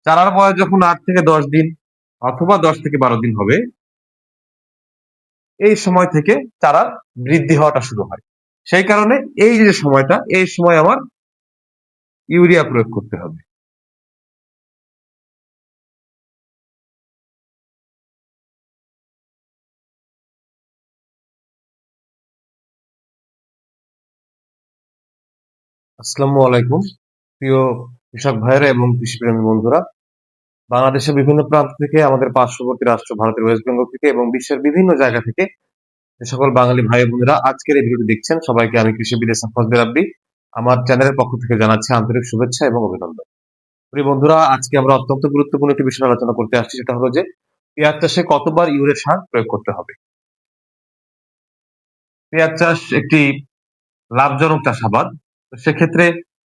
চারার বয়স যখন 8 থেকে 10 দিন অথবা 10 থেকে 12 দিন হবে, এই সময় থেকে চারার বৃদ্ধি হওয়াটা শুরু হয়। সেই কারণে এই যে সময়টা, এই সময় আমার ইউরিয়া প্রয়োগ করতে হবে। আসসালামু আলাইকুম প্রিয় কৃষক ভাইয়েরা এবং কৃষিপ্রেমী বন্ধুরা। বাংলাদেশের বিভিন্ন প্রান্ত থেকে, আমাদের পার্শ্ববর্তী রাষ্ট্র ভারতের ওয়েস্ট বেঙ্গল থেকে এবং বিশ্বের বিভিন্ন জায়গা থেকে যে সকল বাঙালি ভাই বোনেরা আজকের এই ভিডিওটি দেখছেন, সবাইকে আমি কৃষিবিদ এহসান ফজলে রাব্বি আমার চ্যানেলের পক্ষ থেকে জানাচ্ছি আন্তরিক শুভেচ্ছা এবং অভিনন্দন। প্রিয় বন্ধুরা, আজকে আমরা অত্যন্ত গুরুত্বপূর্ণ একটি বিষয় আলোচনা করতে আসছি, সেটা হলো যে পেঁয়াজ চাষে কতবার ইউরিয়া সার প্রয়োগ করতে হবে। পেঁয়াজ চাষ একটি লাভজনক চাষাবাদ। তো সেক্ষেত্রে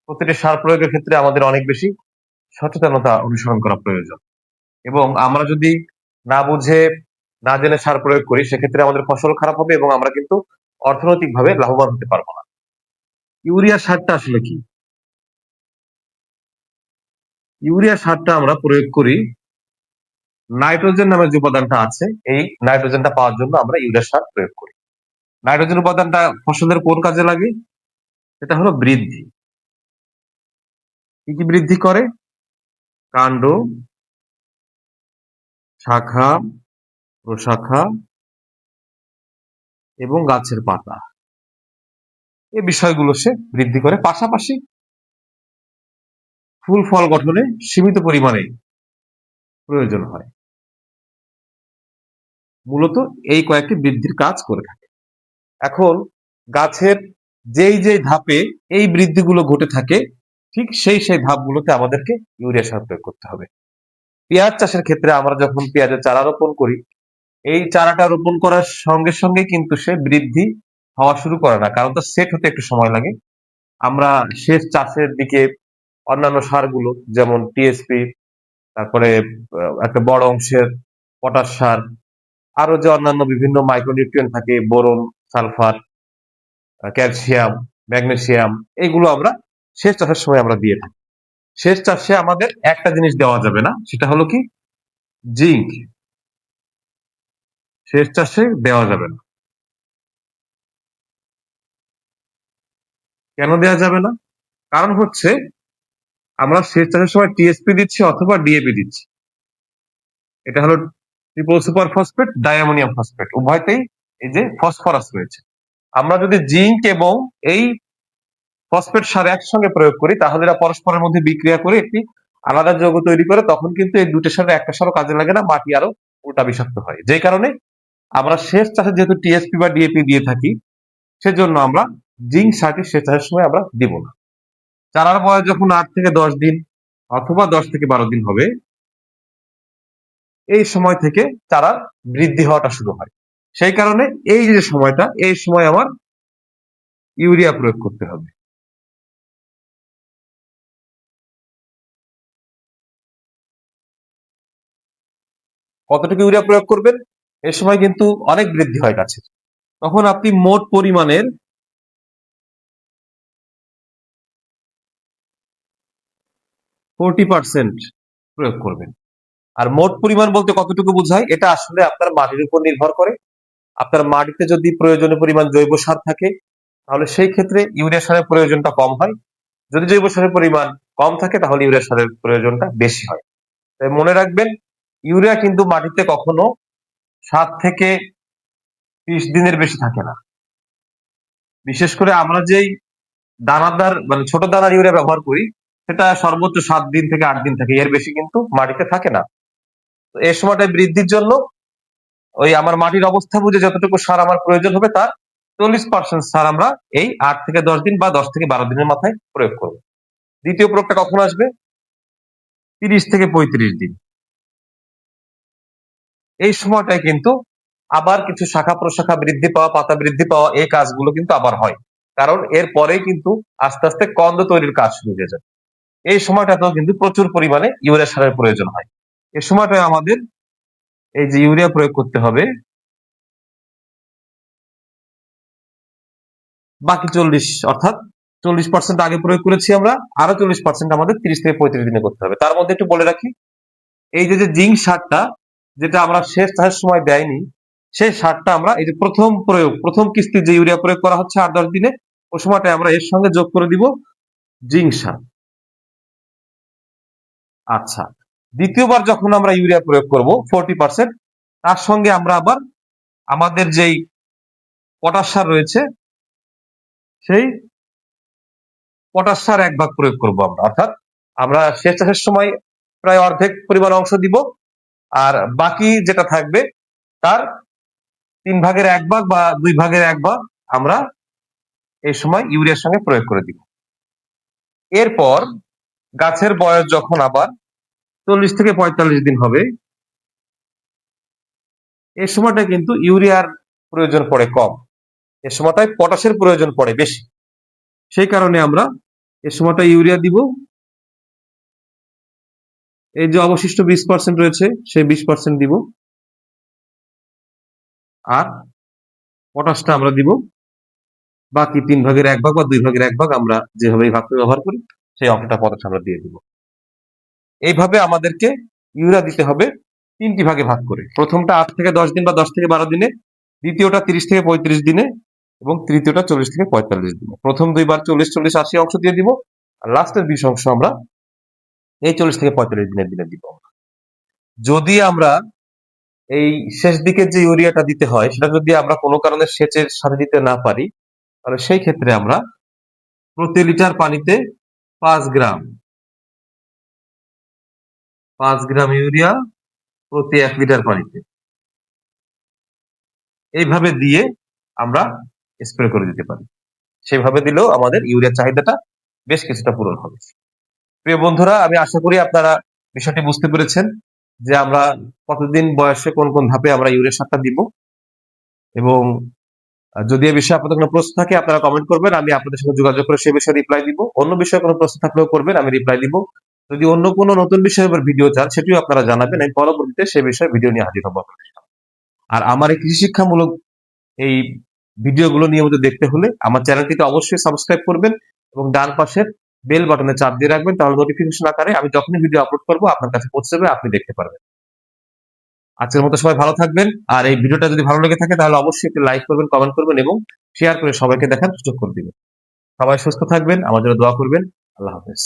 প্রতিটি সার প্রয়োগের ক্ষেত্রে আমাদের অনেক বেশি সচেতনতা অনুসরণ করা প্রয়োজন, এবং আমরা যদি না বুঝে না জেনে সার প্রয়োগ করি, সেক্ষেত্রে আমাদের ফসল খারাপ হবে এবং আমরা কিন্তু অর্থনৈতিকভাবে লাভবান হতে পারবো না। ইউরিয়া সারটা আসলে কি? ইউরিয়া সারটা আমরা প্রয়োগ করি নাইট্রোজেন নামের যে উপাদানটা আছে, এই নাইট্রোজেনটা পাওয়ার জন্য আমরা ইউরিয়া সার প্রয়োগ করি। নাইট্রোজেন উপাদানটা ফসলের কোন কাজে লাগে? সেটা হলো বৃদ্ধি। কি কি বৃদ্ধি করে? কাণ্ড, শাখা, প্রশাখা এবং গাছের পাতা, এই বিষয়গুলো সে বৃদ্ধি করে। পাশাপাশি ফুল ফল গঠনে সীমিত পরিমাণে প্রয়োজন হয়। মূলত এই কয়েকটি বৃদ্ধির কাজ করে থাকে। এখন গাছের যেই ধাপে এই বৃদ্ধিগুলো ঘটে থাকে, ঠিক সেই ধাপগুলোতে আমাদেরকে ইউরিয়া সার প্রয়োগ করতে হবে। পেঁয়াজ চাষের ক্ষেত্রে আমরা যখন পেঁয়াজের চারা রোপণ করি, এই চারাটা রোপণ করার সঙ্গে সঙ্গে কিন্তু সে বৃদ্ধি হওয়া শুরু করে না, কারণ তার সেট হতে একটু সময় লাগে। আমরা শেষ চাষের দিকে অন্যান্য সারগুলো যেমন টিএসপি, তারপরে একটা বড় অংশের পটাশ সার, আরো যে অন্যান্য বিভিন্ন মাইক্রোনিউট্রিয়েন্ট থাকে, বোরন, সালফার, ক্যালসিয়াম, ম্যাগনেসিয়াম, এইগুলো আমরা শেষ চাষের সময় আমরা দিয়ে থাকি। শেষ চাষে আমাদের একটা জিনিস দেওয়া যাবে না, সেটা হলো কি? জিঙ্ক। শেষ চাষে দেওয়া যাবে না। কেন দেওয়া যাবে না? কারণ হচ্ছে আমরা শেষ চাষের সময় টিএসপি দিচ্ছি অথবা ডিএপি দিচ্ছি। এটা হলো ট্রিপল সুপার ফসফেট, ডায়ামোনিয়াম ফসফেট, উভয়তেই এই যে ফসফরাস রয়েছে। আমরা যদি জিঙ্ক এবং এই ফসফেট সার একসঙ্গে প্রয়োগ করি, তাহলে এরা পরস্পরের মধ্যে বিক্রিয়া করে একটি আলাদা যৌগ তৈরি করে। তখন কিন্তু এই দুটো সারের একটা সারও কাজে লাগে না, মাটি আরো উল্টা বিষাক্ত হয়। যেই কারণে আমরা শেষ চাষে যেহেতু টিএসপি বা ডিএপি দিয়ে থাকি, সেজন্য আমরা জিঙ্ক সারটি শেষ চাষের সময় আমরা দিব না। চারার বয়স যখন 8 থেকে 10 দিন অথবা 10 থেকে 12 দিন হবে, এই সময় থেকে চারার বৃদ্ধি হওয়াটা শুরু হয়। সেই কারণে এই যে সময়টা, এই সময় আমার ইউরিয়া প্রয়োগ করতে হবে। কতটুকু ইউরিয়া প্রয়োগ করবেন? এই সময় কিন্তু অনেক বৃদ্ধি হয় গাছের। তখন আপনি মোট পরিমাণের 40% প্রয়োগ করবেন। আর মোট পরিমাণ বলতে কতটুকু বোঝায়? এটা আসলে আপনার মাটির উপর নির্ভর করে। আপনার মাটিতে যদি প্রয়োজনীয় পরিমাণ জৈব সার থাকে, তাহলে সেই ক্ষেত্রে ইউরিয়া সারের প্রয়োজনটা কম হয়। যদি জৈব সারের পরিমাণ কম থাকে, তাহলে ইউরিয়া সারের প্রয়োজনটা বেশি হয়। তাই মনে রাখবেন, ইউরিয়া কিন্তু মাটিতে কখনো 7 থেকে 30 দিনের বেশি থাকে না। বিশেষ করে আমরা যেই দানাদার মানে ছোট দানার ইউরিয়া ব্যবহার করি, সেটা সর্বোচ্চ 7 দিন থেকে 8 দিন থাকে, এর বেশি কিন্তু মাটিতে থাকে না। তো এই সময়টা বৃদ্ধির জন্য ওই আমার মাটির অবস্থা বুঝে যতটুকু সার আমার প্রয়োজন হবে, তার 40% সার আমরা এই 8 থেকে 10 দিন বা 10 থেকে 12 দিনের মাথায় প্রয়োগ করব। দ্বিতীয় প্রয়োগটা কখন আসবে? 30 থেকে 35 দিন। এই সময়টায় কিন্তু আবার কিছু শাখা প্রশাখা বৃদ্ধি পাওয়া, পাতা বৃদ্ধি পাওয়া, এই কাজগুলো কিন্তু আবার হয়। কারণ এর পরেই কিন্তু আস্তে আস্তে কন্দ তৈরির কাজ শুরু হয়ে যায়। এই সময়টাতেও কিন্তু প্রচুর পরিমাণে ইউরিয়া সারের প্রয়োজন হয়। এই সময়টায় আমাদের এই যে ইউরিয়া প্রয়োগ করতে হবে বাকি 40, অর্থাৎ 40% আগে প্রয়োগ করেছি আমরা, আরো 40% আমাদের 30 থেকে 35 দিনে করতে হবে। তার মধ্যে একটু বলে রাখি, এই যে জিঙ্ক সারটা যেটা আমরা শেষ চাষের সময় দেয়নি, সেই সারটা আমরা এই যে প্রথম কিস্তি যে ইউরিয়া প্রয়োগ করা হচ্ছে 8-10 দিনে, ওই সময়টা আমরা এর সঙ্গে যোগ করে দিব জিঙ্ক সার। আচ্ছা, দ্বিতীয়বার যখন আমরা ইউরিয়া প্রয়োগ করব 40%, তার সঙ্গে আমরা আবার আমাদের যেই পটাশ সার রয়েছে সেই পটাশ সার 1 ভাগ প্রয়োগ করব আমরা। অর্থাৎ আমরা শেষ চাষের সময় প্রায় অর্ধেক পরিমাণ অংশ দিব, আর বাকি যেটা থাকবে তার 3 ভাগের 1 ভাগ বা 2 ভাগের 1 ভাগ আমরা এই সময় ইউরিয়ার সঙ্গে প্রয়োগ করে দিব। এরপর গাছের বয়স যখন আবার 40 থেকে 45 দিন হবে, এই সময়টা কিন্তু ইউরিয়ার প্রয়োজন পড়ে কম, এ সময়টায় পটাশের প্রয়োজন পড়ে বেশি। সেই কারণে আমরা এ সময়টা ইউরিয়া দিব। এই যে অবশিষ্ট 20% রয়েছে সেই 20% দিব, আর পটাশটা আমরা দিব বাকি 3 ভাগের 1 ভাগ বা 2 ভাগের 1 ভাগ, আমরা যেভাবে এই ভাগটা ব্যবহার করি সেই অংশটা পটাশ আমরা দিয়ে দিব। এইভাবে আমাদেরকে ইউরিয়া দিতে হবে 3টি ভাগে ভাগ করে। প্রথমটা 8 থেকে 10 দিন বা 10 থেকে 12 দিনে, দ্বিতীয়টা 30 থেকে 35 দিনে, এবং তৃতীয়টা 40 থেকে 45 দিনে। প্রথম দুইবার 40-40-80 অংশ দিয়ে দিব, আর লাস্টের 20 অংশ আমরা এই 40 থেকে 45 দিনের দিনে দিব। যদি আমরা এই শেষ দিকে যে ইউরিয়াটা দিতে হয় সেটা যদি আমরা কোনো কারণে সেচের সাথে দিতে না পারি, তাহলে সেই ক্ষেত্রে আমরা প্রতি লিটার পানিতে 5 গ্রাম 5 গ্রাম ইউরিয়া প্রতি 1 লিটার পানিতে এইভাবে দিয়ে আমরা স্প্রে করে দিতে পারি। সেভাবে দিলেও আমাদের ইউরিয়ার চাহিদাটা বেশ কিছুটা পূরণ হবে। প্রিয় বন্ধুরা, আমি আশা করি আপনারা বিষয়টি বুঝতে পেরেছেন যে আমরা কতদিন বয়সে কোন কোন ধাপে আমরা ইউরিয়া সারটা দিব। এবং যদি এই বিষয়ে আপনাদের কোনো প্রশ্ন থাকে আপনারা কমেন্ট করবেন, আমি আপনাদের সঙ্গে যোগাযোগ করে সেই বিষয়ে রিপ্লাই দিব। অন্য বিষয়ে কোনো প্রশ্ন থাকলেও করবেন, আমি রিপ্লাই দিব। যদি অন্য কোনো নতুন বিষয়ের উপর ভিডিও চান সেটিও আপনারা জানাবেন, আমি পরবর্তীতে সেই বিষয়ে ভিডিও নিয়ে হাজির হব। আর আমার এই কৃষি শিক্ষামূলক এই ভিডিওগুলো নিয়মিত দেখতে হলে আমার চ্যানেলটিতে অবশ্যই সাবস্ক্রাইব করবেন এবং ডান পাশের বেল বাটনে চাপ দিয়ে রাখবেন, তাহলে নোটিফিকেশন আকারে আমি যখনই ভিডিও আপলোড করবো আপনার কাছে পৌঁছে যাবে, আপনি দেখতে পারবেন। আজকের মতো সবাই ভালো থাকবেন, আর এই ভিডিওটা যদি ভালো লেগে থাকে তাহলে অবশ্যই একটি লাইক করবেন, কমেন্ট করবেন এবং শেয়ার করে সবাইকে দেখার সুযোগ করে দিবেন। সবাই সুস্থ থাকবেন, আমার জন্য দোয়া করবেন। আল্লাহ হাফেজ।